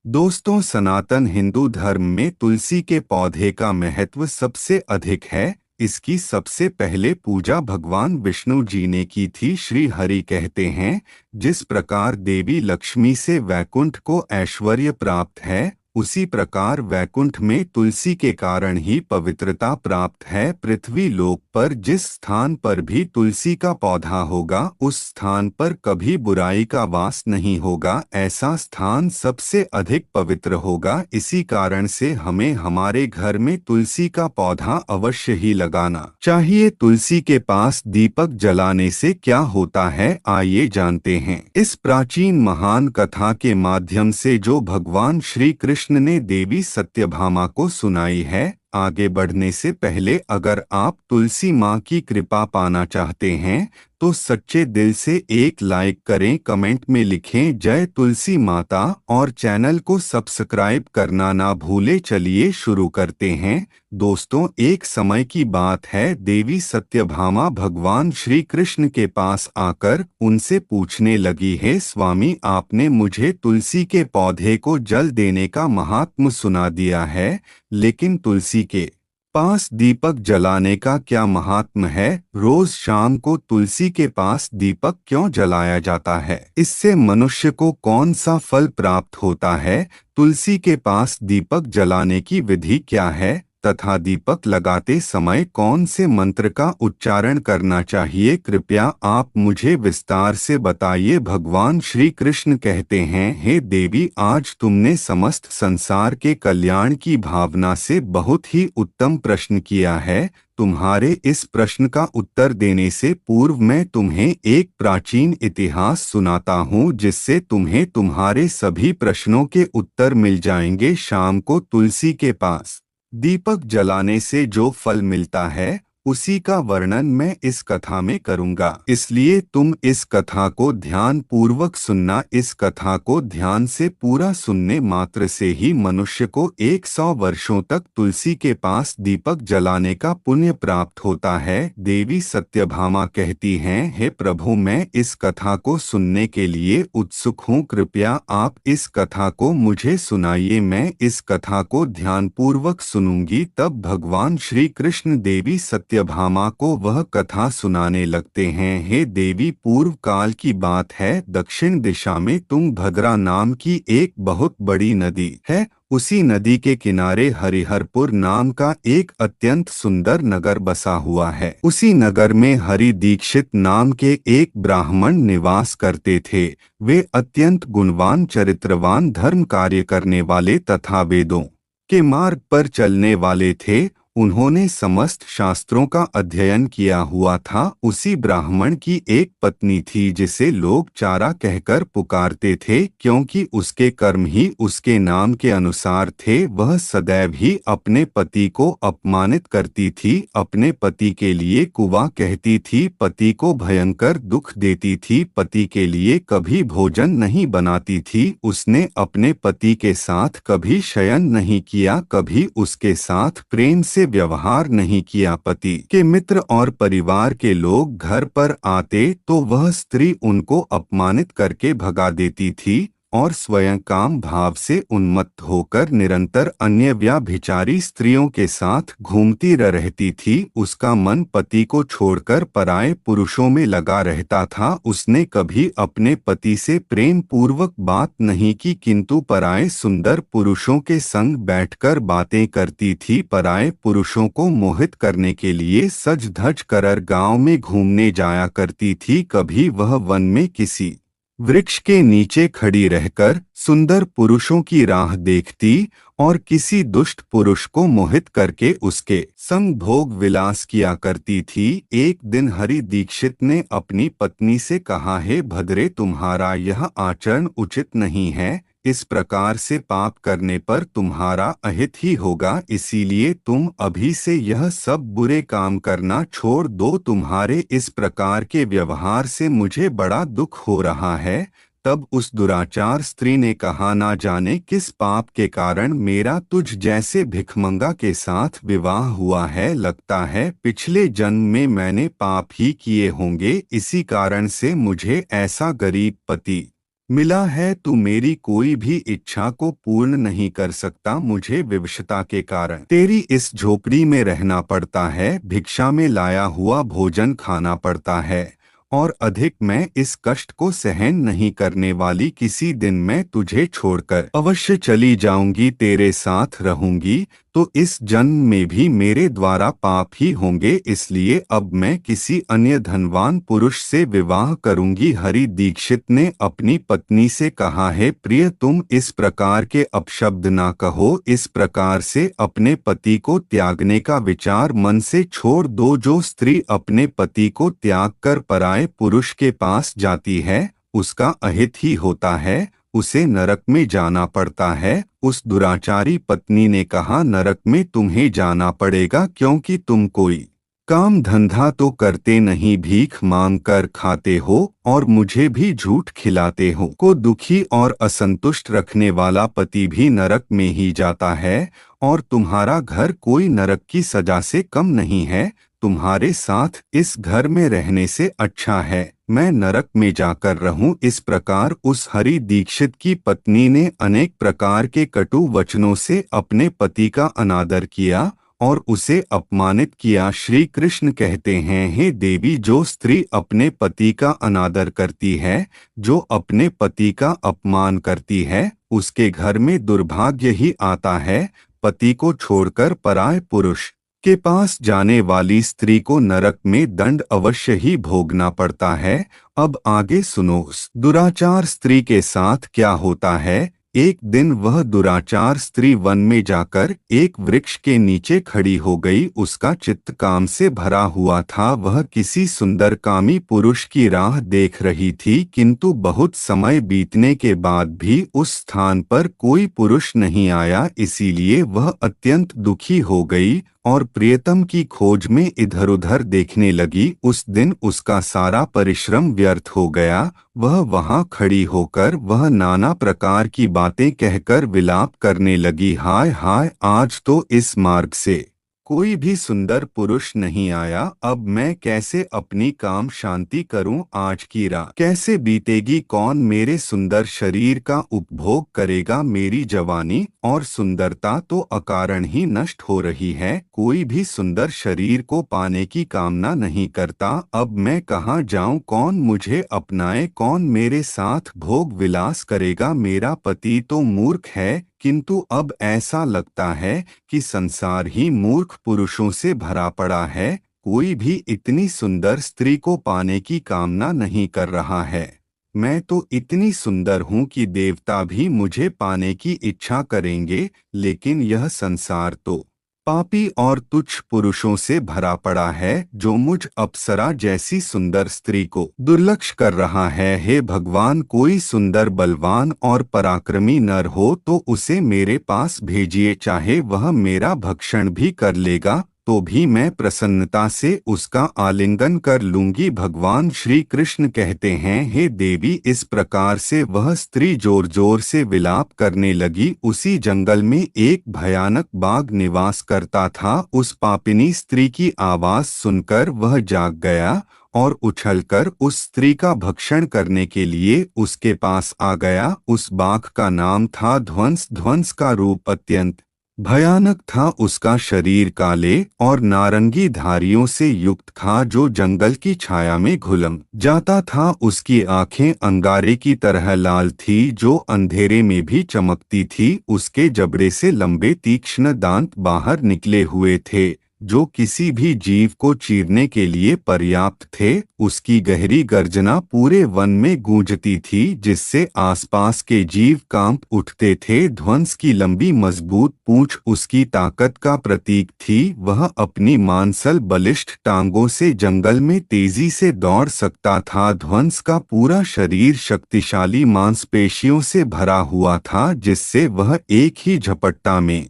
दोस्तों, सनातन हिंदू धर्म में तुलसी के पौधे का महत्व सबसे अधिक है। इसकी सबसे पहले पूजा भगवान विष्णु जी ने की थी। श्री हरि कहते हैं, जिस प्रकार देवी लक्ष्मी से वैकुंठ को ऐश्वर्य प्राप्त है, उसी प्रकार वैकुंठ में तुलसी के कारण ही पवित्रता प्राप्त है। पृथ्वी लोक पर जिस स्थान पर भी तुलसी का पौधा होगा, उस स्थान पर कभी बुराई का वास नहीं होगा। ऐसा स्थान सबसे अधिक पवित्र होगा। इसी कारण से हमें हमारे घर में तुलसी का पौधा अवश्य ही लगाना चाहिए। तुलसी के पास दीपक जलाने से क्या होता है, आइए जानते हैं। इस प्राचीन महान कथा के माध्यम से जो भगवान श्री कृष्ण ने देवी सत्यभामा को सुनाई है। आगे बढ़ने से पहले अगर आप तुलसी माँ की कृपा पाना चाहते हैं तो सच्चे दिल से एक लाइक करें, कमेंट में लिखें जय तुलसी माता और चैनल को सब्सक्राइब करना ना भूले। चलिए शुरू करते हैं। दोस्तों, एक समय की बात है, देवी सत्यभामा भगवान श्री कृष्ण के पास आकर उनसे पूछने लगी, है स्वामी, आपने मुझे तुलसी के पौधे को जल देने का महात्म सुना दिया है, लेकिन तुलसी के पास दीपक जलाने का क्या महात्म है? रोज शाम को तुलसी के पास दीपक क्यों जलाया जाता है? इससे मनुष्य को कौन सा फल प्राप्त होता है? तुलसी के पास दीपक जलाने की विधि क्या है तथा दीपक लगाते समय कौन से मंत्र का उच्चारण करना चाहिए? कृपया आप मुझे विस्तार से बताइए। भगवान श्री कृष्ण कहते हैं, हे देवी, आज तुमने समस्त संसार के कल्याण की भावना से बहुत ही उत्तम प्रश्न किया है। तुम्हारे इस प्रश्न का उत्तर देने से पूर्व मैं तुम्हें एक प्राचीन इतिहास सुनाता हूँ, जिससे तुम्हें तुम्हारे सभी प्रश्नों के उत्तर मिल जाएंगे। शाम को तुलसी के पास दीपक जलाने से जो फल मिलता है, उसी का वर्णन मैं इस कथा में करूंगा, इसलिए तुम इस कथा को ध्यान पूर्वक सुनना। इस कथा को ध्यान से पूरा सुनने मात्र से ही मनुष्य को 100 वर्षों तक तुलसी के पास दीपक जलाने का पुण्य प्राप्त होता है। देवी सत्यभामा कहती हैं, हे प्रभु, मैं इस कथा को सुनने के लिए उत्सुक हूँ। कृपया आप इस कथा को मुझे सुनाइए। मैं इस कथा को ध्यानपूर्वक सुनूंगी। तब भगवान श्री कृष्ण देवी सत्यभामा को वह कथा सुनाने लगते हैं। हे देवी, पूर्व काल की बात है, दक्षिण दिशा में तुंगभद्रा नाम की एक बहुत बड़ी नदी है। उसी नदी के किनारे हरिहरपुर नाम का एक अत्यंत सुंदर नगर बसा हुआ है। उसी नगर में हरि दीक्षित नाम के एक ब्राह्मण निवास करते थे। वे अत्यंत गुणवान, चरित्रवान, धर्म कार्य करने वाले तथा वेदों के मार्ग पर चलने वाले थे। उन्होंने समस्त शास्त्रों का अध्ययन किया हुआ था। उसी ब्राह्मण की एक पत्नी थी, जिसे लोग चारा कहकर पुकारते थे, क्योंकि उसके कर्म ही उसके नाम के अनुसार थे। वह सदैव ही अपने पति को अपमानित करती थी, अपने पति के लिए कुवा कहती थी, पति को भयंकर दुख देती थी, पति के लिए कभी भोजन नहीं बनाती थी। उसने अपने पति के साथ कभी शयन नहीं किया, कभी उसके साथ प्रेम से व्यवहार नहीं किया। पति के मित्र और परिवार के लोग घर पर आते तो वह स्त्री उनको अपमानित करके भगा देती थी और स्वयं काम भाव से उन्मत्त होकर निरंतर अन्य व्यभिचारी स्त्रियों के साथ घूमती रहती थी। उसका मन पति को छोड़कर पराये पुरुषों में लगा रहता था। उसने कभी अपने पति से प्रेम पूर्वक बात नहीं की, किंतु पराये सुंदर पुरुषों के संग बैठकर बातें करती थी। पराये पुरुषों को मोहित करने के लिए सज धज कर गांव में घूमने जाया करती थी। कभी वह वन में किसी वृक्ष के नीचे खड़ी रहकर सुंदर पुरुषों की राह देखती और किसी दुष्ट पुरुष को मोहित करके उसके संग भोग विलास किया करती थी। एक दिन हरि दीक्षित ने अपनी पत्नी से कहा, हे भद्रे, तुम्हारा यह आचरण उचित नहीं है। इस प्रकार से पाप करने पर तुम्हारा अहित ही होगा, इसीलिए तुम अभी से यह सब बुरे काम करना छोड़ दो। तुम्हारे इस प्रकार के व्यवहार से मुझे बड़ा दुख हो रहा है। तब उस दुराचार स्त्री ने कहा, ना जाने किस पाप के कारण मेरा तुझ जैसे भिखमंगा के साथ विवाह हुआ है। लगता है पिछले जन्म में मैंने पाप ही किए होंगे, इसी कारण से मुझे ऐसा गरीब पति मिला है, तू मेरी कोई भी इच्छा को पूर्ण नहीं कर सकता। मुझे विवशता के कारण तेरी इस झोपड़ी में रहना पड़ता है, भिक्षा में लाया हुआ भोजन खाना पड़ता है, और अधिक मैं इस कष्ट को सहन नहीं करने वाली। किसी दिन मैं तुझे छोड़कर अवश्य चली जाऊंगी, तेरे साथ रहूंगी, तो इस जन्म में भी मेरे द्वारा पाप ही होंगे, इसलिए अब मैं किसी अन्य धनवान पुरुष से विवाह करूंगी। हरि दीक्षित ने अपनी पत्नी से कहा है, प्रिय तुम इस प्रकार के अपशब्द ना कहो, इस प्रकार से अपने पति को त्यागने का विचार मन से छोड़ दो। जो स्त्री अपने पति को त्याग कर पराये पुरुष के पास जाती है, उसका अहित ही होता है, उसे नरक में जाना पड़ता है। उस दुराचारी पत्नी ने कहा, नरक में तुम्हें जाना पड़ेगा, क्योंकि तुम कोई काम धंधा तो करते नहीं, भीख मांग कर खाते हो और मुझे भी झूठ खिलाते हो। को दुखी और असंतुष्ट रखने वाला पति भी नरक में ही जाता है, और तुम्हारा घर कोई नरक की सजा से कम नहीं है। तुम्हारे साथ इस घर में रहने से अच्छा है मैं नरक में जाकर रहूं। इस प्रकार उस हरि दीक्षित की पत्नी ने अनेक प्रकार के कटु वचनों से अपने पति का अनादर किया और उसे अपमानित किया। श्री कृष्ण कहते हैं, हे देवी, जो स्त्री अपने पति का अनादर करती है, जो अपने पति का अपमान करती है, उसके घर में दुर्भाग्य ही आता है। पति को छोड़कर पराये पुरुष के पास जाने वाली स्त्री को नरक में दंड अवश्य ही भोगना पड़ता है। अब आगे सुनो, दुराचार स्त्री के साथ क्या होता है। एक दिन वह दुराचार स्त्री वन में जाकर एक वृक्ष के नीचे खड़ी हो गई। उसका चित्त काम से भरा हुआ था। वह किसी सुंदर कामी पुरुष की राह देख रही थी, किंतु बहुत समय बीतने के बाद भी उस स्थान पर कोई पुरुष नहीं आया। इसीलिए वह अत्यंत दुखी हो गई और प्रियतम की खोज में इधर उधर देखने लगी। उस दिन उसका सारा परिश्रम व्यर्थ हो गया। वह वहां खड़ी होकर वह नाना प्रकार की बातें कहकर विलाप करने लगी, हाय हाय, आज तो इस मार्ग से कोई भी सुंदर पुरुष नहीं आया। अब मैं कैसे अपनी काम शांति करूं। आज की रात कैसे बीतेगी। कौन मेरे सुंदर शरीर का उपभोग करेगा। मेरी जवानी और सुंदरता तो अकारण ही नष्ट हो रही है। कोई भी सुंदर शरीर को पाने की कामना नहीं करता। अब मैं कहाँ जाऊं। कौन मुझे अपनाए, कौन मेरे साथ भोग विलास करेगा। मेरा पति तो मूर्ख है, किंतु अब ऐसा लगता है कि संसार ही मूर्ख पुरुषों से भरा पड़ा है। कोई भी इतनी सुंदर स्त्री को पाने की कामना नहीं कर रहा है। मैं तो इतनी सुंदर हूँ कि देवता भी मुझे पाने की इच्छा करेंगे, लेकिन यह संसार तो पापी और तुच्छ पुरुषों से भरा पड़ा है, जो मुझ अप्सरा जैसी सुंदर स्त्री को दुर्लक्ष्य कर रहा है। हे भगवान, कोई सुंदर बलवान और पराक्रमी नर हो तो उसे मेरे पास भेजिए। चाहे वह मेरा भक्षण भी कर लेगा तो भी मैं प्रसन्नता से उसका आलिंगन कर लूंगी। भगवान श्री कृष्ण कहते हैं, हे देवी, इस प्रकार से वह स्त्री जोर जोर से विलाप करने लगी। उसी जंगल में एक भयानक बाघ निवास करता था। उस पापिनी स्त्री की आवाज सुनकर वह जाग गया और उछलकर उस स्त्री का भक्षण करने के लिए उसके पास आ गया। उस बाघ का नाम था ध्वंस। ध्वंस का रूप अत्यंत भयानक था। उसका शरीर काले और नारंगी धारियों से युक्त था, जो जंगल की छाया में घुलम जाता था। उसकी आंखें अंगारे की तरह लाल थी, जो अंधेरे में भी चमकती थी। उसके जबड़े से लंबे तीक्ष्ण दांत बाहर निकले हुए थे, जो किसी भी जीव को चीरने के लिए पर्याप्त थे। उसकी गहरी गर्जना पूरे वन में गूंजती थी, जिससे आसपास के जीव कांप उठते थे। ध्वंस की लंबी मजबूत पूंछ उसकी ताकत का प्रतीक थी। वह अपनी मांसल बलिष्ठ टांगों से जंगल में तेजी से दौड़ सकता था। ध्वंस का पूरा शरीर शक्तिशाली मांसपेशियों से भरा हुआ था, जिससे वह एक ही झपट्टा में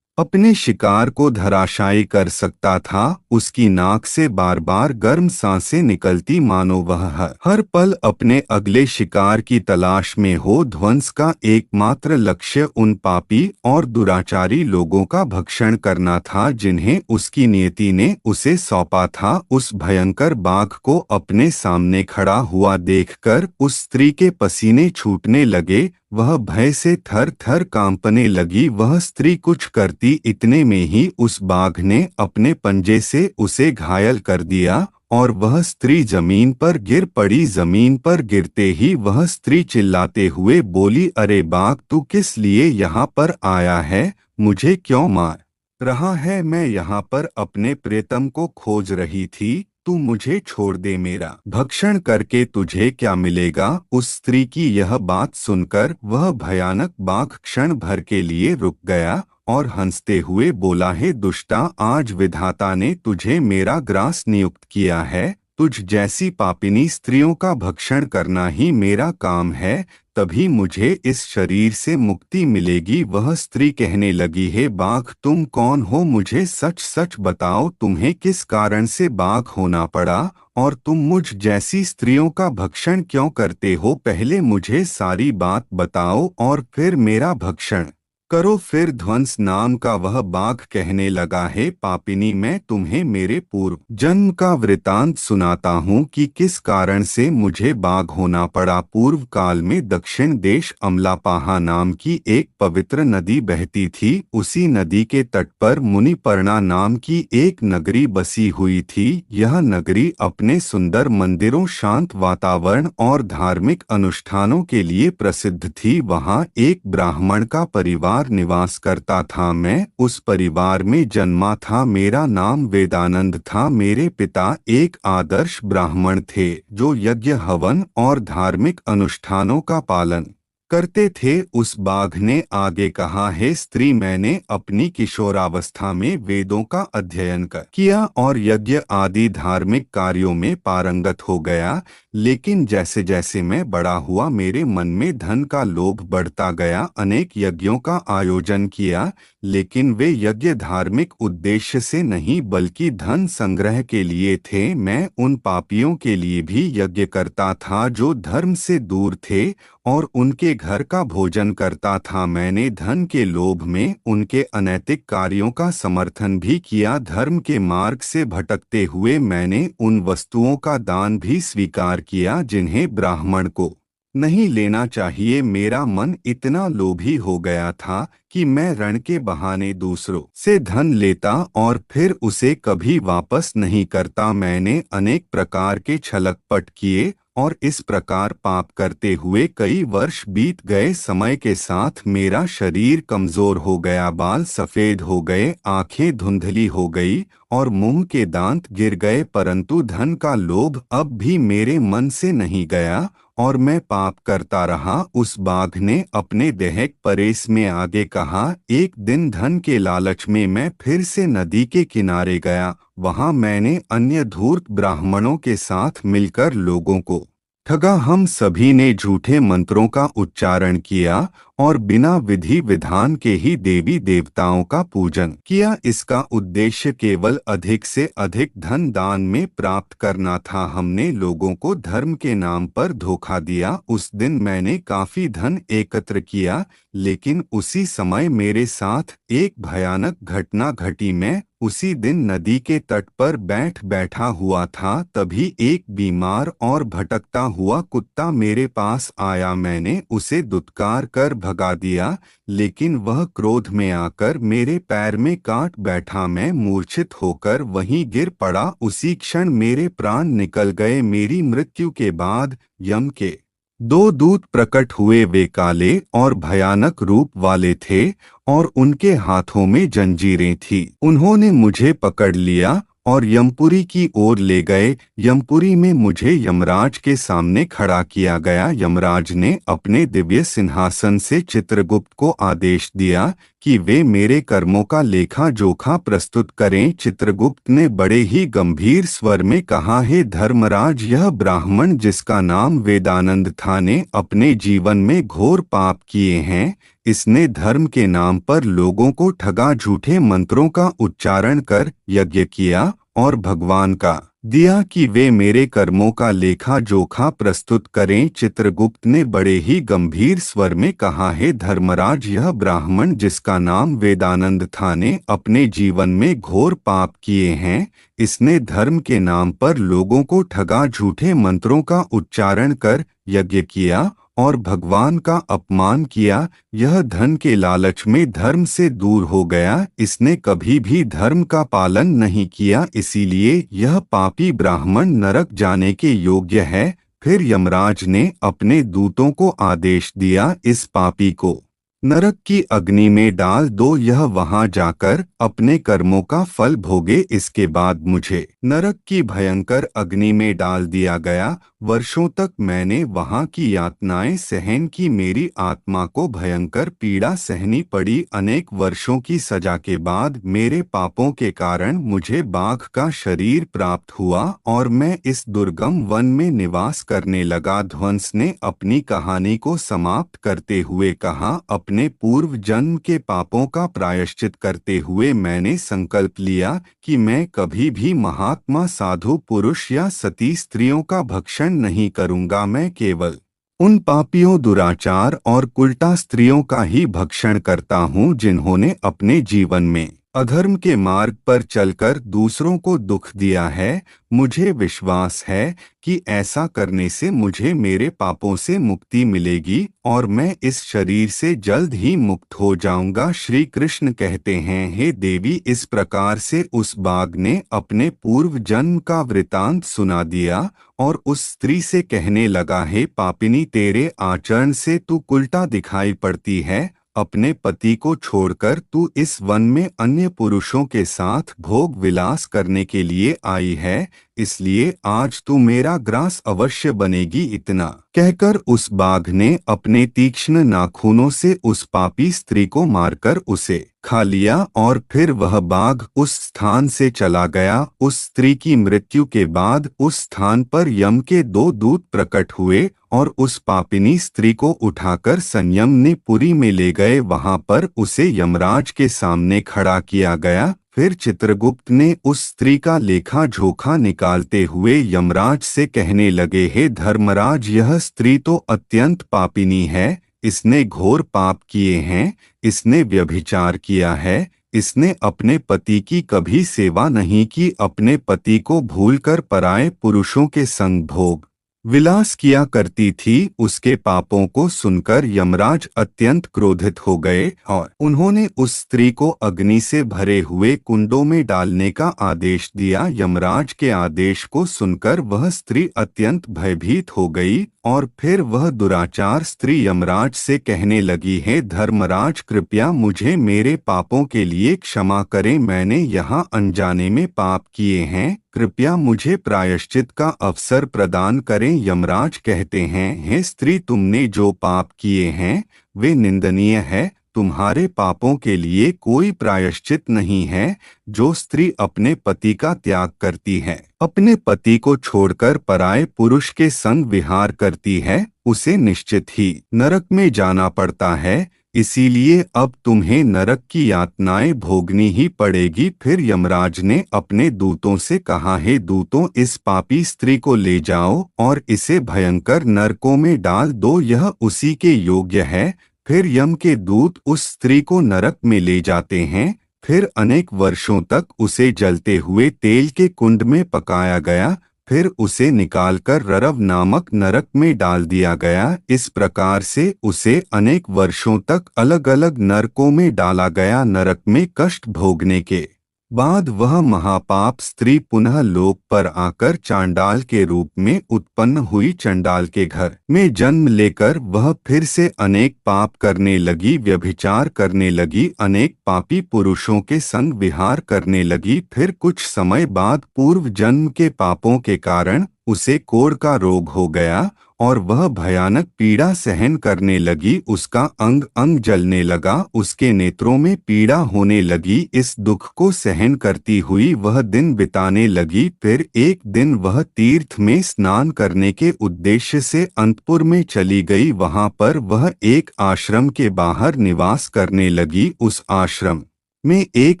अपने शिकार को धराशायी कर सकता था। उसकी नाक से बार बार गर्म सांसें निकलती, मानो वह हर पल अपने अगले शिकार की तलाश में हो। ध्वंस का एकमात्र लक्ष्य उन पापी और दुराचारी लोगों का भक्षण करना था जिन्हें उसकी नियति ने उसे सौंपा था। उस भयंकर बाघ को अपने सामने खड़ा हुआ देखकर उस स्त्री के पसीने छूटने लगे। वह भय से थर थर कांपने लगी। वह स्त्री कुछ करती इतने में ही उस बाघ ने अपने पंजे से उसे घायल कर दिया और वह स्त्री जमीन पर गिर पड़ी। जमीन पर गिरते ही वह स्त्री चिल्लाते हुए बोली, अरे बाघ, तू किस लिए यहाँ पर आया है? मुझे क्यों मार रहा है? मैं यहाँ पर अपने प्रियतम को खोज रही थी। तू मुझे छोड़ दे, मेरा भक्षण करके तुझे क्या मिलेगा? उस स्त्री की यह बात सुनकर वह भयानक बाघ क्षण भर के लिए रुक गया और हंसते हुए बोला, हे दुष्टा, आज विधाता ने तुझे मेरा ग्रास नियुक्त किया है। तुझ जैसी पापिनी स्त्रियों का भक्षण करना ही मेरा काम है, तभी मुझे इस शरीर से मुक्ति मिलेगी। वह स्त्री कहने लगी, हे बाघ, तुम कौन हो? मुझे सच सच बताओ, तुम्हें किस कारण से बाघ होना पड़ा और तुम मुझ जैसी स्त्रियों का भक्षण क्यों करते हो? पहले मुझे सारी बात बताओ और फिर मेरा भक्षण करो। फिर ध्वंस नाम का वह बाघ कहने लगा, हे पापिनी, मैं तुम्हें मेरे पूर्व जन्म का वृतांत सुनाता हूँ कि किस कारण से मुझे बाघ होना पड़ा। पूर्व काल में दक्षिण देश अमलापाहा नाम की एक पवित्र नदी बहती थी। उसी नदी के तट पर मुनिपर्णा नाम की एक नगरी बसी हुई थी। यह नगरी अपने सुंदर मंदिरों, शांत वातावरण और धार्मिक अनुष्ठानों के लिए प्रसिद्ध थी। वहाँ एक ब्राह्मण का परिवार निवास करता था। मैं उस परिवार में जन्मा था। मेरा नाम वेदानंद था। मेरे पिता एक आदर्श ब्राह्मण थे जो यज्ञ, हवन और धार्मिक अनुष्ठानों का पालन करते थे। उस बाघ ने आगे कहा, हे स्त्री, मैंने अपनी किशोरावस्था में वेदों का अध्ययन किया और यज्ञ आदि धार्मिक कार्यों में पारंगत हो गया। लेकिन जैसे जैसे मैं बड़ा हुआ, मेरे मन में धन का लोभ बढ़ता गया। अनेक यज्ञों का आयोजन किया, लेकिन वे यज्ञ धार्मिक उद्देश्य से नहीं बल्कि धन संग्रह के लिए थे। मैं उन पापियों के लिए भी यज्ञ करता था जो धर्म से दूर थे और उनके घर का भोजन करता था। मैंने धन के लोभ में उनके अनैतिक कार्यों का समर्थन भी किया। धर्म के मार्ग से भटकते हुए मैंने उन वस्तुओं का दान भी स्वीकार किया जिन्हें ब्राह्मण को नहीं लेना चाहिए। मेरा मन इतना लोभी हो गया था कि मैं ऋण के बहाने दूसरों से धन लेता और फिर उसे कभी वापस नहीं करता। मैंने अनेक प्रकार के छलकपट किए और इस प्रकार पाप करते हुए कई वर्ष बीत गए। समय के साथ मेरा शरीर कमजोर हो गया, बाल सफेद हो गए, आंखें धुंधली हो गई और मुंह के दांत गिर गए। परंतु धन का लोभ अब भी मेरे मन से नहीं गया और मैं पाप करता रहा। उस बाघ ने अपने देहक परेश में आगे कहा, एक दिन धन के लालच में मैं फिर से नदी के किनारे गया। वहां मैंने अन्य धूर्त ब्राह्मणों के साथ मिलकर लोगों को ठगा। हम सभी ने झूठे मंत्रों का उच्चारण किया और बिना विधि विधान के ही देवी देवताओं का पूजन किया। इसका उद्देश्य केवल अधिक से अधिक धन दान में प्राप्त करना था। हमने लोगों को धर्म के नाम पर धोखा दिया। उस दिन मैंने काफी धन एकत्र किया, लेकिन उसी समय मेरे साथ एक भयानक घटना घटी। मैं उसी दिन नदी के तट पर बैठा हुआ था, तभी एक बीमार और भटकता हुआ कुत्ता मेरे पास आया। मैंने उसे दुत्कार कर भगा दिया, लेकिन वह क्रोध में आकर मेरे पैर में काट बैठा। मैं मूर्छित होकर वहीं गिर पड़ा। उसी क्षण मेरे प्राण निकल गए। मेरी मृत्यु के बाद यम के दो दूत प्रकट हुए। वे काले और भयानक रूप वाले थे और उनके हाथों में जंजीरें थीं। उन्होंने मुझे पकड़ लिया और यमपुरी की ओर ले गए। यमपुरी में मुझे यमराज के सामने खड़ा किया गया। यमराज ने अपने दिव्य सिंहासन से चित्रगुप्त को आदेश दिया कि वे मेरे कर्मों का लेखा जोखा प्रस्तुत करें। चित्रगुप्त ने बड़े ही गंभीर स्वर में कहा, हे धर्मराज, यह ब्राह्मण जिसका नाम वेदानंद था ने अपने जीवन में घोर पाप किए हैं। इसने धर्म के नाम पर लोगों को ठगा, झूठे मंत्रों का उच्चारण कर यज्ञ किया और भगवान का दिया कि वे मेरे कर्मों का लेखा जोखा प्रस्तुत करें। चित्रगुप्त ने बड़े ही गंभीर स्वर में कहा, हे धर्मराज, यह ब्राह्मण जिसका नाम वेदानंद था ने अपने जीवन में घोर पाप किए हैं। इसने धर्म के नाम पर लोगों को ठगा, झूठे मंत्रों का उच्चारण कर यज्ञ किया और भगवान का अपमान किया। यह धन के लालच में धर्म से दूर हो गया। इसने कभी भी धर्म का पालन नहीं किया, इसीलिए यह पापी ब्राह्मण नरक जाने के योग्य है। फिर यमराज ने अपने दूतों को आदेश दिया, इस पापी को नरक की अग्नि में डाल दो, यह वहां जाकर अपने कर्मों का फल भोगे। इसके बाद मुझे नरक की भयंकर अग्नि में डाल दिया गया। वर्षों तक मैंने वहां की यातनाएं सहन की, मेरी आत्मा को भयंकर पीड़ा सहनी पड़ी। अनेक वर्षों की सजा के बाद मेरे पापों के कारण मुझे बाघ का शरीर प्राप्त हुआ और मैं इस दुर्गम वन में निवास करने लगा। ध्वंस ने अपनी कहानी को समाप्त करते हुए कहा, अपने पूर्व जन्म के पापों का प्रायश्चित करते हुए मैंने संकल्प लिया कि मैं कभी भी महात्मा, साधु पुरुष या सती स्त्रियों का भक्षण नहीं करूंगा। मैं केवल उन पापियों, दुराचार और कुलटा स्त्रियों का ही भक्षण करता हूँ जिन्होंने अपने जीवन में अधर्म के मार्ग पर चलकर दूसरों को दुख दिया है। मुझे विश्वास है कि ऐसा करने से मुझे मेरे पापों से मुक्ति मिलेगी और मैं इस शरीर से जल्द ही मुक्त हो जाऊंगा। श्री कृष्ण कहते हैं, हे देवी, इस प्रकार से उस बाघ ने अपने पूर्व जन्म का वृतांत सुना दिया और उस स्त्री से कहने लगा, हे पापिनी, तेरे आचरण से तू कुलटा दिखाई पड़ती है। अपने पति को छोड़कर तू इस वन में अन्य पुरुषों के साथ भोग विलास करने के लिए आई है, इसलिए आज तू मेरा ग्रास अवश्य बनेगी। इतना कहकर उस बाघ ने अपने तीक्ष्ण नाखूनों से उस पापी स्त्री को मारकर उसे खा लिया और फिर वह बाघ उस स्थान से चला गया। उस स्त्री की मृत्यु के बाद उस स्थान पर यम के 2 दूत प्रकट हुए और उस पापिनी स्त्री को उठाकर संयमनी पुरी में ले गए। वहां पर उसे यमराज के सामने खड़ा किया गया। फिर चित्रगुप्त ने उस स्त्री का लेखा जोखा निकालते हुए यमराज से कहने लगे, हे धर्मराज, यह स्त्री तो अत्यंत पापिनी है। इसने घोर पाप किए हैं। इसने व्यभिचार किया है। इसने अपने पति की कभी सेवा नहीं की, अपने पति को भूलकर पराये पुरुषों के संग भोग विलास किया करती थी। उसके पापों को सुनकर यमराज अत्यंत क्रोधित हो गए और उन्होंने उस स्त्री को अग्नि से भरे हुए कुंडों में डालने का आदेश दिया। यमराज के आदेश को सुनकर वह स्त्री अत्यंत भयभीत हो गई और फिर वह दुराचार स्त्री यमराज से कहने लगी, हे धर्मराज, कृपया मुझे मेरे पापों के लिए क्षमा करें। मैंने यहाँ अनजाने में पाप किए हैं। कृपया मुझे प्रायश्चित का अवसर प्रदान करें। यमराज कहते हैं, हे स्त्री, तुमने जो पाप किए हैं वे निंदनीय है। तुम्हारे पापों के लिए कोई प्रायश्चित नहीं है। जो स्त्री अपने पति का त्याग करती है, अपने पति को छोड़कर पराये पुरुष के संग विहार करती है, उसे निश्चित ही नरक में जाना पड़ता है। इसीलिए अब तुम्हें नरक की यातनाएं भोगनी ही पड़ेगी। फिर यमराज ने अपने दूतों से कहा, हे दूतों, इस पापी स्त्री को ले जाओ और इसे भयंकर नरकों में डाल दो, यह उसी के योग्य है। फिर यम के दूत उस स्त्री को नरक में ले जाते हैं। फिर अनेक वर्षों तक उसे जलते हुए तेल के कुंड में पकाया गया। फिर उसे निकालकर ररव नामक नरक में डाल दिया गया। इस प्रकार से उसे अनेक वर्षों तक अलग अलग नरकों में डाला गया। नरक में कष्ट भोगने के बाद वह महापाप स्त्री पुनः लोक पर आकर चांडाल के रूप में उत्पन्न हुई। चंडाल के घर में जन्म लेकर वह फिर से अनेक पाप करने लगी, व्यभिचार करने लगी, अनेक पापी पुरुषों के संग विहार करने लगी। फिर कुछ समय बाद पूर्व जन्म के पापों के कारण उसे कोढ़ का रोग हो गया और वह भयानक पीड़ा सहन करने लगी। उसका अंग अंग जलने लगा, उसके नेत्रों में पीड़ा होने लगी। इस दुख को सहन करती हुई वह दिन बिताने लगी। फिर एक दिन वह तीर्थ में स्नान करने के उद्देश्य से अंतपुर में चली गई। वहां पर वह एक आश्रम के बाहर निवास करने लगी। उस आश्रम में एक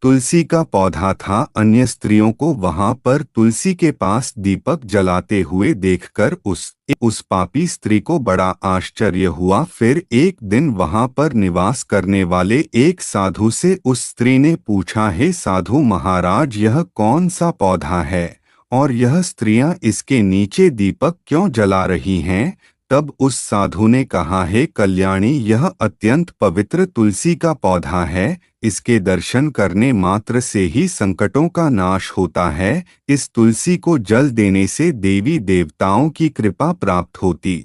तुलसी का पौधा था। अन्य स्त्रियों को वहां पर तुलसी के पास दीपक जलाते हुए देखकर उस पापी स्त्री को बड़ा आश्चर्य हुआ। फिर एक दिन वहां पर निवास करने वाले एक साधु से उस स्त्री ने पूछा, हे साधु महाराज, यह कौन सा पौधा है और यह स्त्रियां इसके नीचे दीपक क्यों जला रही हैं? तब उस साधु ने कहा, हे कल्याणी, यह अत्यंत पवित्र तुलसी का पौधा है। इसके दर्शन करने मात्र से ही संकटों का नाश होता है। इस तुलसी को जल देने से देवी देवताओं की कृपा प्राप्त होती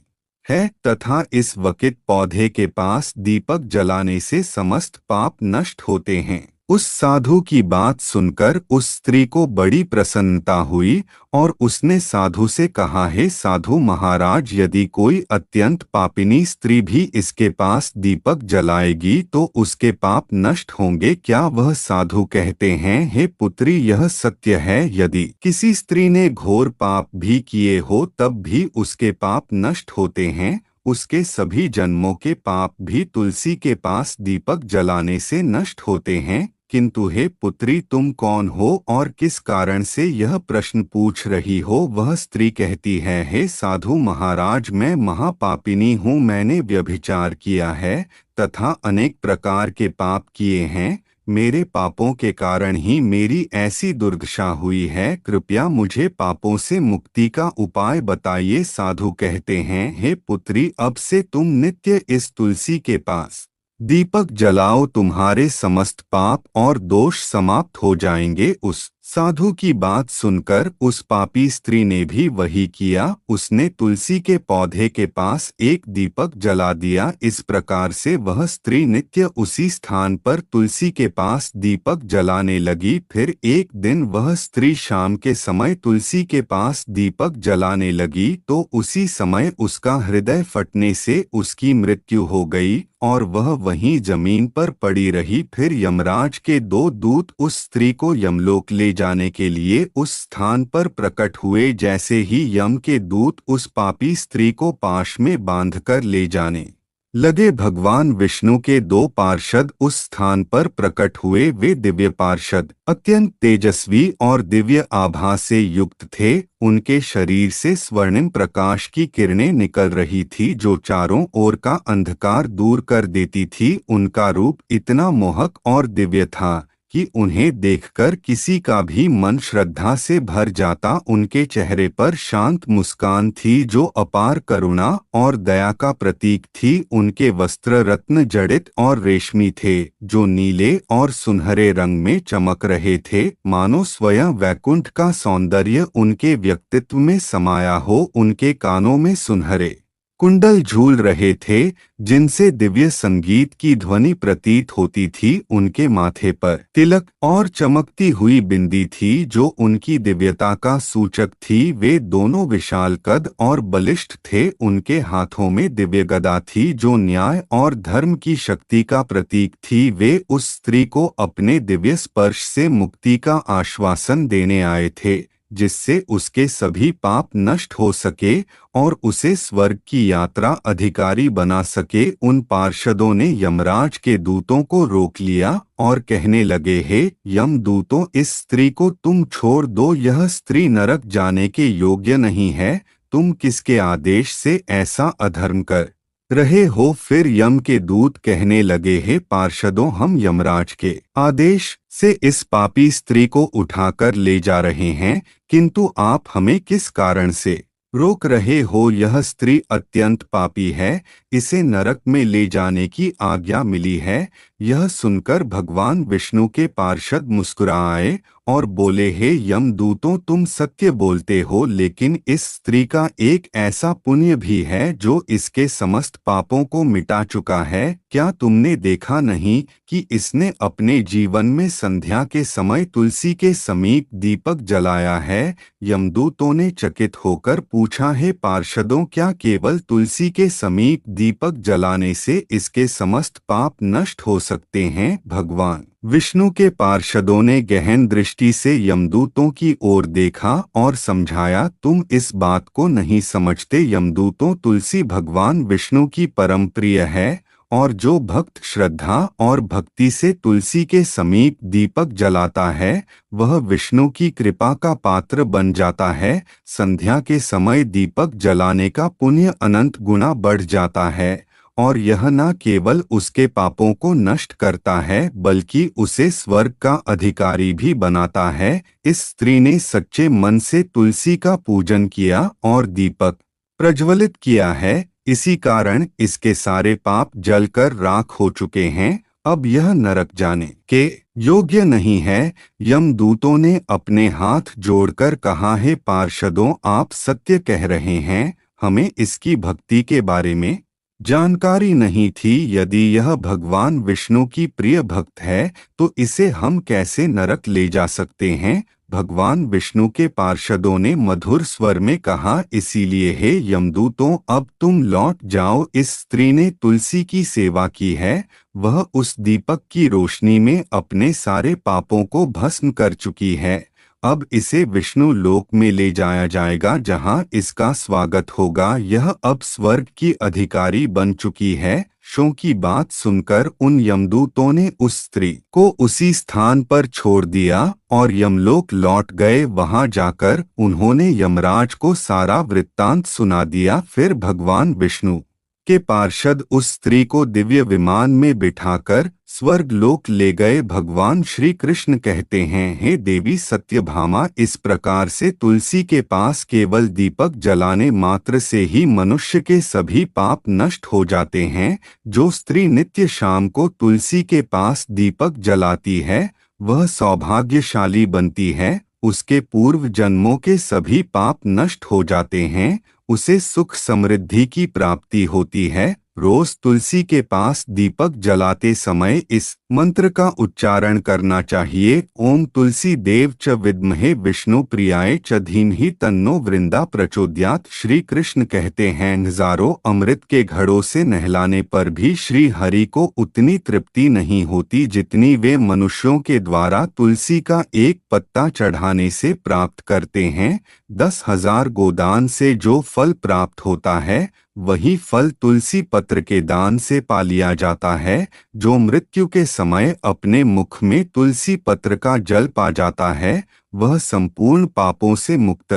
है तथा इस वकित पौधे के पास दीपक जलाने से समस्त पाप नष्ट होते हैं। उस साधु की बात सुनकर उस स्त्री को बड़ी प्रसन्नता हुई और उसने साधु से कहा, हे साधु महाराज, यदि कोई अत्यंत पापिनी स्त्री भी इसके पास दीपक जलाएगी तो उसके पाप नष्ट होंगे क्या? वह साधु कहते हैं, हे पुत्री, यह सत्य है। यदि किसी स्त्री ने घोर पाप भी किए हो तब भी उसके पाप नष्ट होते हैं। उसके सभी जन्मों के पाप भी तुलसी के पास दीपक जलाने से नष्ट होते हैं। किंतु हे पुत्री, तुम कौन हो और किस कारण से यह प्रश्न पूछ रही हो? वह स्त्री कहती है, हे साधु महाराज, मैं महापापिनी हूँ। मैंने व्यभिचार किया है तथा अनेक प्रकार के पाप किए हैं। मेरे पापों के कारण ही मेरी ऐसी दुर्दशा हुई है। कृपया मुझे पापों से मुक्ति का उपाय बताइए। साधु कहते हैं, हे पुत्री, अब से तुम नित्य इस तुलसी के पास दीपक जलाओ, तुम्हारे समस्त पाप और दोष समाप्त हो जाएंगे। उस साधु की बात सुनकर उस पापी स्त्री ने भी वही किया। उसने तुलसी के पौधे के पास एक दीपक जला दिया। इस प्रकार से वह स्त्री नित्य उसी स्थान पर तुलसी के पास दीपक जलाने लगी। फिर एक दिन वह स्त्री शाम के समय तुलसी के पास दीपक जलाने लगी तो उसी समय उसका हृदय फटने से उसकी मृत्यु हो गई और वह वहीं जमीन पर पड़ी रही। फिर यमराज के दो दूत उस स्त्री को यमलोक ले जाने के लिए उस स्थान पर प्रकट हुए। जैसे ही यम के दूत उस पापी स्त्री को पाश में बांधकर ले जाने लगे, भगवान विष्णु के दो पार्षद उस स्थान पर प्रकट हुए। वे दिव्य पार्षद अत्यंत तेजस्वी और दिव्य आभा से युक्त थे। उनके शरीर से स्वर्णिम प्रकाश की किरणें निकल रही थी जो चारों ओर का अंधकार दूर कर देती थी। उनका रूप इतना मोहक और दिव्य था कि उन्हें देखकर किसी का भी मन श्रद्धा से भर जाता। उनके चेहरे पर शांत मुस्कान थी जो अपार करुणा और दया का प्रतीक थी। उनके वस्त्र रत्न जड़ित और रेशमी थे जो नीले और सुनहरे रंग में चमक रहे थे, मानो स्वयं वैकुंठ का सौंदर्य उनके व्यक्तित्व में समाया हो। उनके कानों में सुनहरे कुंडल झूल रहे थे जिनसे दिव्य संगीत की ध्वनि प्रतीत होती थी। उनके माथे पर तिलक और चमकती हुई बिंदी थी जो उनकी दिव्यता का सूचक थी। वे दोनों विशाल कद और बलिष्ठ थे। उनके हाथों में दिव्य गदा थी जो न्याय और धर्म की शक्ति का प्रतीक थी। वे उस स्त्री को अपने दिव्य स्पर्श से मुक्ति का आश्वासन देने आए थे जिससे उसके सभी पाप नष्ट हो सके और उसे स्वर्ग की यात्रा अधिकारी बना सके। उन पार्षदों ने यमराज के दूतों को रोक लिया और कहने लगे, हे यमदूतों, इस स्त्री को तुम छोड़ दो। यह स्त्री नरक जाने के योग्य नहीं है। तुम किसके आदेश से ऐसा अधर्म कर रहे हो? फिर यम के दूत कहने लगे, हे पार्षदों, हम यमराज के आदेश से इस पापी स्त्री को उठाकर ले जा रहे हैं, किंतु आप हमें किस कारण से रोक रहे हो? यह स्त्री अत्यंत पापी है, इसे नरक में ले जाने की आज्ञा मिली है। यह सुनकर भगवान विष्णु के पार्षद मुस्कुराए और बोले, हे यमदूतों, तुम सत्य बोलते हो, लेकिन इस स्त्री का एक ऐसा पुण्य भी है जो इसके समस्त पापों को मिटा चुका है। क्या तुमने देखा नहीं कि इसने अपने जीवन में संध्या के समय तुलसी के समीप दीपक जलाया है? यमदूतों ने चकित होकर पूछा, हे पार्षदों, क्या केवल तुलसी के समीप दीपक जलाने से इसके समस्त पाप नष्ट हो सकते हैं? भगवान विष्णु के पार्षदों ने गहन दृष्टि से यमदूतों की ओर देखा और समझाया, तुम इस बात को नहीं समझते यमदूतों, तुलसी भगवान विष्णु की परम प्रिय है और जो भक्त श्रद्धा और भक्ति से तुलसी के समीप दीपक जलाता है वह विष्णु की कृपा का पात्र बन जाता है। संध्या के समय दीपक जलाने का पुण्य अनंत गुना बढ़ जाता है और यह न केवल उसके पापों को नष्ट करता है बल्कि उसे स्वर्ग का अधिकारी भी बनाता है। इस स्त्री ने सच्चे मन से तुलसी का पूजन किया और दीपक प्रज्वलित किया है, इसी कारण इसके सारे पाप जलकर राख हो चुके हैं। अब यह नरक जाने के योग्य नहीं है। यमदूतों ने अपने हाथ जोड़कर कहा, हे पार्षदों, आप सत्य कह रहे हैं, हमें इसकी भक्ति के बारे में जानकारी नहीं थी। यदि यह भगवान विष्णु की प्रिय भक्त है तो इसे हम कैसे नरक ले जा सकते हैं? भगवान विष्णु के पार्षदों ने मधुर स्वर में कहा, इसीलिए हे यमदूतों, अब तुम लौट जाओ। इस स्त्री ने तुलसी की सेवा की है, वह उस दीपक की रोशनी में अपने सारे पापों को भस्म कर चुकी है। अब इसे विष्णु लोक में ले जाया जाएगा जहां इसका स्वागत होगा। यह अब स्वर्ग की अधिकारी बन चुकी है। शों की बात सुनकर उन यमदूतों ने उस स्त्री को उसी स्थान पर छोड़ दिया और यमलोक लौट गए। वहां जाकर उन्होंने यमराज को सारा वृत्तांत सुना दिया। फिर भगवान विष्णु के पार्षद उस स्त्री को दिव्य विमान में बिठाकर स्वर्ग लोक ले गए। भगवान श्री कृष्ण कहते हैं, हे देवी सत्यभामा, इस प्रकार से तुलसी के पास केवल दीपक जलाने मात्र से ही मनुष्य के सभी पाप नष्ट हो जाते हैं। जो स्त्री नित्य शाम को तुलसी के पास दीपक जलाती है वह सौभाग्यशाली बनती है, उसके पूर्व जन्मों के सभी पाप नष्ट हो जाते हैं, उसे सुख समृद्धि की प्राप्ति होती है। रोज तुलसी के पास दीपक जलाते समय इस मंत्र का उच्चारण करना चाहिए, ओम तुलसी देव च विद्महे विष्णु प्रियाय च धीमहि तन्नो वृंदा प्रचोदयात्। श्री कृष्ण कहते हैं, हजारों अमृत के घड़ों से नहलाने पर भी श्री हरि को उतनी तृप्ति नहीं होती जितनी वे मनुष्यों के द्वारा तुलसी का एक पत्ता चढ़ाने से प्राप्त करते हैं। 10,000 गोदान से जो फल प्राप्त होता है वही फल तुलसी पत्र के दान से पा लिया जाता है। जो मृत्यु के समय अपने मुख में तुलसी पत्र का जल पा जाता है वह संपूर्ण पापों से मुक्त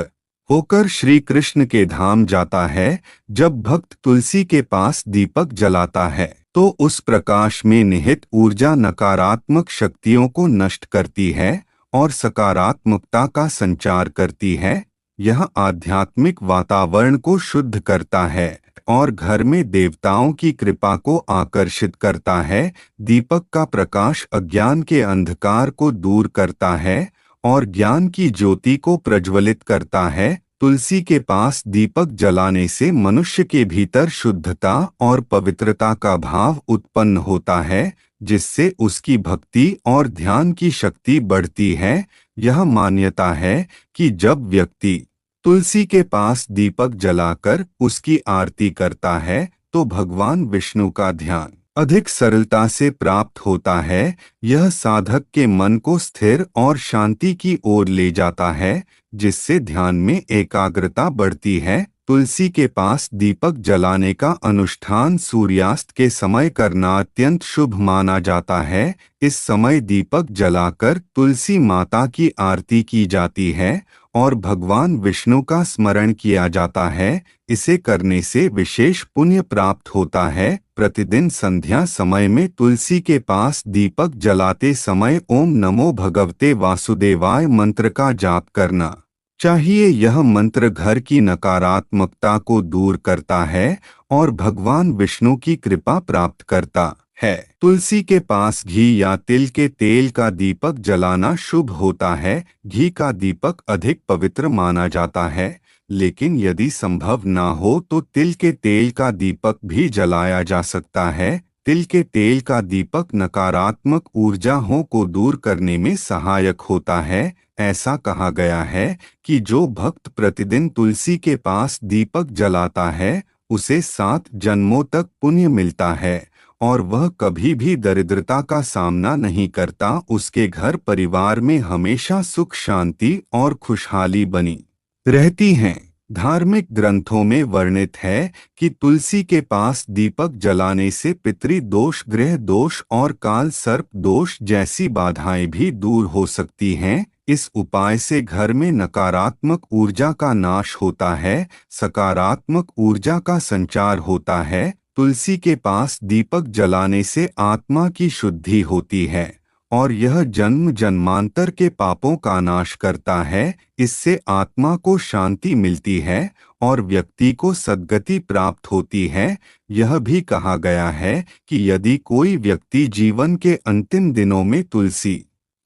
होकर श्री कृष्ण के धाम जाता है। जब भक्त तुलसी के पास दीपक जलाता है तो उस प्रकाश में निहित ऊर्जा नकारात्मक शक्तियों को नष्ट करती है और सकारात्मकता का संचार करती है। यह आध्यात्मिक वातावरण को शुद्ध करता है और घर में देवताओं की कृपा को आकर्षित करता है। दीपक का प्रकाश अज्ञान के अंधकार को दूर करता है और ज्ञान की ज्योति को प्रज्वलित करता है। तुलसी के पास दीपक जलाने से मनुष्य के भीतर शुद्धता और पवित्रता का भाव उत्पन्न होता है, जिससे उसकी भक्ति और ध्यान की शक्ति बढ़ती है। यह मान्यता है कि जब व्यक्ति तुलसी के पास दीपक जलाकर उसकी आरती करता है तो भगवान विष्णु का ध्यान अधिक सरलता से प्राप्त होता है। यह साधक के मन को स्थिर और शांति की ओर ले जाता है, जिससे ध्यान में एकाग्रता बढ़ती है। तुलसी के पास दीपक जलाने का अनुष्ठान सूर्यास्त के समय करना अत्यंत शुभ माना जाता है। इस समय दीपक जलाकर तुलसी माता की आरती की जाती है और भगवान विष्णु का स्मरण किया जाता है। इसे करने से विशेष पुण्य प्राप्त होता है। प्रतिदिन संध्या समय में तुलसी के पास दीपक जलाते समय ओम नमो भगवते वासुदेवाय मंत्र का जाप करना चाहिए। यह मंत्र घर की नकारात्मकता को दूर करता है और भगवान विष्णु की कृपा प्राप्त करता है। तुलसी के पास घी या तिल के तेल का दीपक जलाना शुभ होता है। घी का दीपक अधिक पवित्र माना जाता है, लेकिन यदि संभव ना हो तो तिल के तेल का दीपक भी जलाया जा सकता है। तिल के तेल का दीपक नकारात्मक ऊर्जाओं को दूर करने में सहायक होता है। ऐसा कहा गया है कि जो भक्त प्रतिदिन तुलसी के पास दीपक जलाता है उसे 7 जन्मों तक पुण्य मिलता है और वह कभी भी दरिद्रता का सामना नहीं करता। उसके घर परिवार में हमेशा सुख शांति और खुशहाली बनी रहती हैं। धार्मिक ग्रंथों में वर्णित है कि तुलसी के पास दीपक जलाने से पितृ दोष, ग्रह दोष और काल सर्प दोष जैसी बाधाएं भी दूर हो सकती हैं। इस उपाय से घर में नकारात्मक ऊर्जा का नाश होता है, सकारात्मक ऊर्जा का संचार होता है। तुलसी के पास दीपक जलाने से आत्मा की शुद्धि होती है और यह जन्म जन्मांतर के पापों का नाश करता है। इससे आत्मा को शांति मिलती है और व्यक्ति को सद्गति प्राप्त होती है। यह भी कहा गया है कि यदि कोई व्यक्ति जीवन के अंतिम दिनों में तुलसी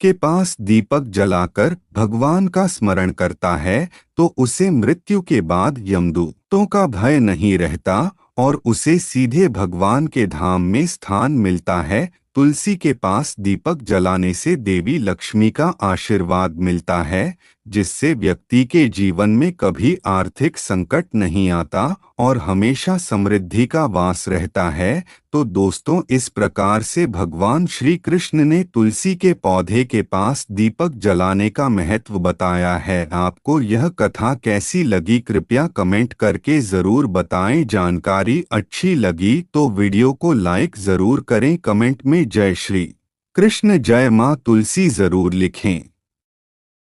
के पास दीपक जलाकर भगवान का स्मरण करता है तो उसे मृत्यु के बाद यमदूतों का भय नहीं रहता और उसे सीधे भगवान के धाम में स्थान मिलता है। तुलसी के पास दीपक जलाने से देवी लक्ष्मी का आशीर्वाद मिलता है, जिससे व्यक्ति के जीवन में कभी आर्थिक संकट नहीं आता और हमेशा समृद्धि का वास रहता है। तो दोस्तों, इस प्रकार से भगवान श्री कृष्ण ने तुलसी के पौधे के पास दीपक जलाने का महत्व बताया है। आपको यह कथा कैसी लगी कृपया कमेंट करके जरूर बताएं। जानकारी अच्छी लगी तो वीडियो को लाइक जरूर करें। कमेंट में जय श्री कृष्ण, जय मां तुलसी जरूर लिखें।